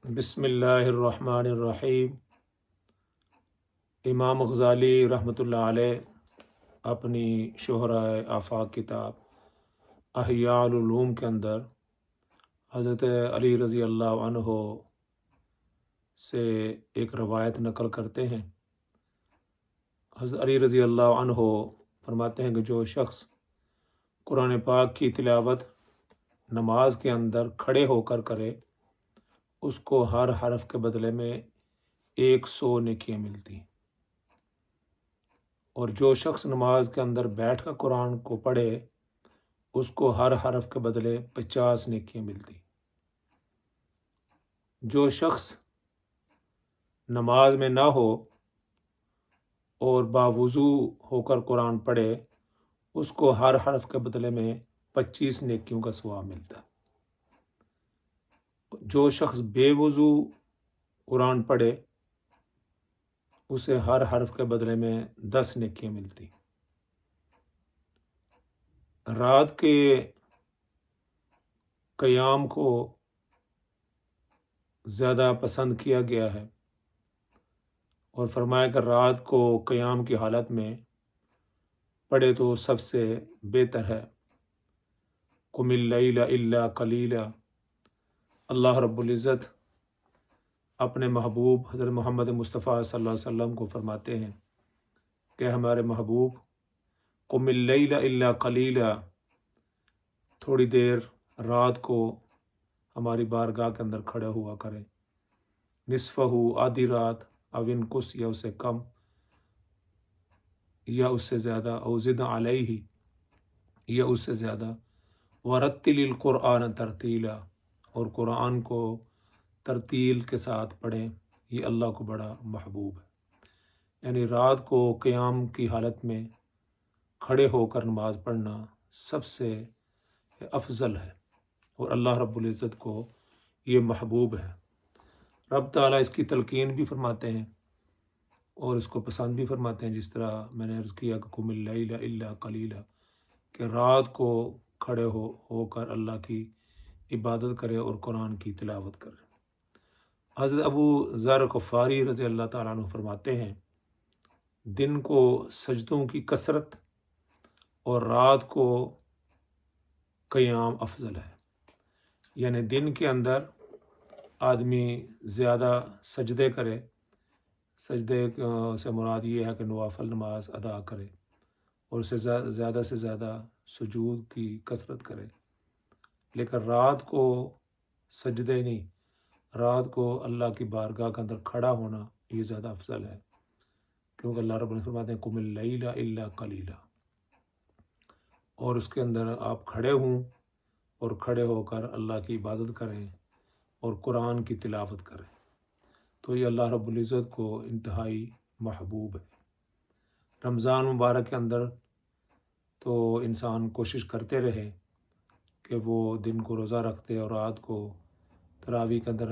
بسم اللہ الرحمن الرحیم۔ امام غزالی رحمۃ اللہ علیہ اپنی شہرۂ آفاق کتاب احیاء العلوم کے اندر حضرت علی رضی اللہ عنہ سے ایک روایت نقل کرتے ہیں۔ حضرت علی رضی اللہ عنہ فرماتے ہیں کہ جو شخص قرآن پاک کی تلاوت نماز کے اندر کھڑے ہو کر کرے، اس کو ہر حرف کے بدلے میں 100 نیکیاں ملتی، اور جو شخص نماز کے اندر بیٹھ کر قرآن کو پڑھے، اس کو ہر حرف کے بدلے 50 نیکیاں ملتی۔ جو شخص نماز میں نہ ہو اور باوضو ہو کر قرآن پڑھے، اس کو ہر حرف کے بدلے میں 25 نیکیوں کا ثواب ملتا۔ جو شخص بے وضو قرآن پڑھے، اسے ہر حرف کے بدلے میں 10 نیکیاں ملتی۔ رات کے قیام کو زیادہ پسند کیا گیا ہے، اور فرمایا کہ رات کو قیام کی حالت میں پڑھے تو سب سے بہتر ہے۔ قم اللیل الا قلیلا۔ اللہ رب العزت اپنے محبوب حضرت محمد مصطفیٰ صلی اللہ علیہ وسلم کو فرماتے ہیں کہ ہمارے محبوب قم اللیل الا قلیلا، تھوڑی دیر رات کو ہماری بارگاہ کے اندر کھڑے ہوا کریں، نصفہ، آدھی رات، او انقص، یا اس سے کم یا اس سے زیادہ، او زد علیہ، یا اس سے زیادہ، ورتل القرآن ترتیلا، اور قرآن کو ترتیل کے ساتھ پڑھیں، یہ اللہ کو بڑا محبوب ہے۔ یعنی رات کو قیام کی حالت میں کھڑے ہو کر نماز پڑھنا سب سے افضل ہے، اور اللہ رب العزت کو یہ محبوب ہے۔ رب تعالیٰ اس کی تلقین بھی فرماتے ہیں اور اس کو پسند بھی فرماتے ہیں، جس طرح میں نے عرض کیا کہ قم اللیل الا قلیلا، کہ رات کو کھڑے ہو کر اللہ کی عبادت کرے اور قرآن کی تلاوت کرے۔ حضرت ابو ذر غفاری رضی اللہ تعالیٰ عنہ فرماتے ہیں، دن کو سجدوں کی کثرت اور رات کو قیام افضل ہے۔ یعنی دن کے اندر آدمی زیادہ سجدے کرے، سجدے سے مراد یہ ہے کہ نوافل نماز ادا کرے، اور اسے زیادہ سے زیادہ سجود کی کثرت کرے، لیکن رات کو سجدے نہیں، رات کو اللہ کی بارگاہ کے اندر کھڑا ہونا یہ زیادہ افضل ہے، کیونکہ اللہ رب العزت فرماتے ہیں قم اللیل الا قلیلا، اور اس کے اندر آپ کھڑے ہوں اور کھڑے ہو کر اللہ کی عبادت کریں اور قرآن کی تلاوت کریں، تو یہ اللہ رب العزت کو انتہائی محبوب ہے۔ رمضان مبارک کے اندر تو انسان کوشش کرتے رہے کہ وہ دن کو روزہ رکھتے اور رات کو تراویح کے اندر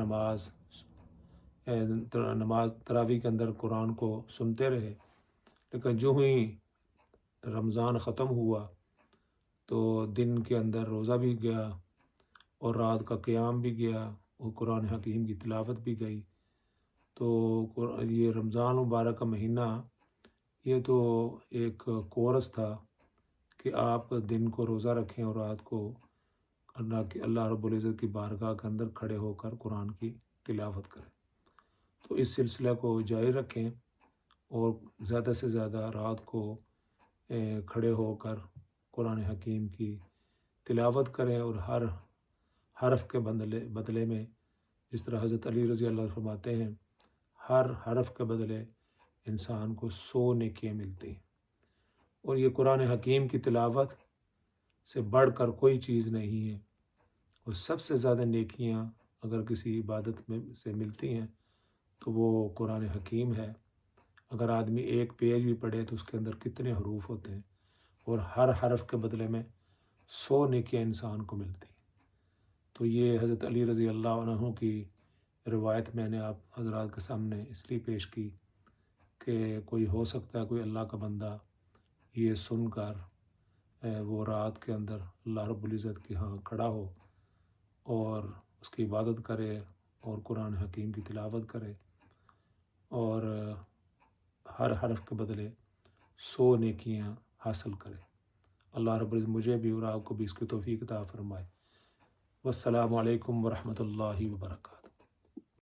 نماز تراویح کے اندر قرآن کو سنتے رہے، لیکن جو ہی رمضان ختم ہوا تو دن کے اندر روزہ بھی گیا اور رات کا قیام بھی گیا اور قرآن حکیم کی تلاوت بھی گئی۔ تو یہ رمضان مبارک کا مہینہ یہ تو ایک کورس تھا کہ آپ دن کو روزہ رکھیں اور رات کو اللہ رب العزت کی بارگاہ کے اندر کھڑے ہو کر قرآن کی تلاوت کریں۔ تو اس سلسلہ کو جاری رکھیں اور زیادہ سے زیادہ رات کو کھڑے ہو کر قرآن حکیم کی تلاوت کریں، اور ہر حرف کے بدلے میں، جس طرح حضرت علی رضی اللہ عنہ فرماتے ہیں، ہر حرف کے بدلے انسان کو 100 نیکیاں ملتی ہیں، اور یہ قرآن حکیم کی تلاوت سے بڑھ کر کوئی چیز نہیں ہے، اور سب سے زیادہ نیکیاں اگر کسی عبادت میں سے ملتی ہیں تو وہ قرآن حکیم ہے۔ اگر آدمی ایک پیج بھی پڑھے تو اس کے اندر کتنے حروف ہوتے ہیں، اور ہر حرف کے بدلے میں 100 نیکیاں انسان کو ملتی ہیں۔ تو یہ حضرت علی رضی اللہ عنہ کی روایت میں نے آپ حضرات کے سامنے اس لیے پیش کی کہ کوئی ہو سکتا ہے کوئی اللہ کا بندہ یہ سن کر وہ رات کے اندر اللہ رب العزت کے ہاں کھڑا ہو اور اس کی عبادت کرے اور قرآن حکیم کی تلاوت کرے اور ہر حرف کے بدلے 100 نیکیاں حاصل کرے۔ اللہ رب العزت مجھے بھی اور آپ کو بھی اس کی توفیق عطا فرمائے۔ والسلام علیکم ورحمۃ اللہ وبرکاتہ۔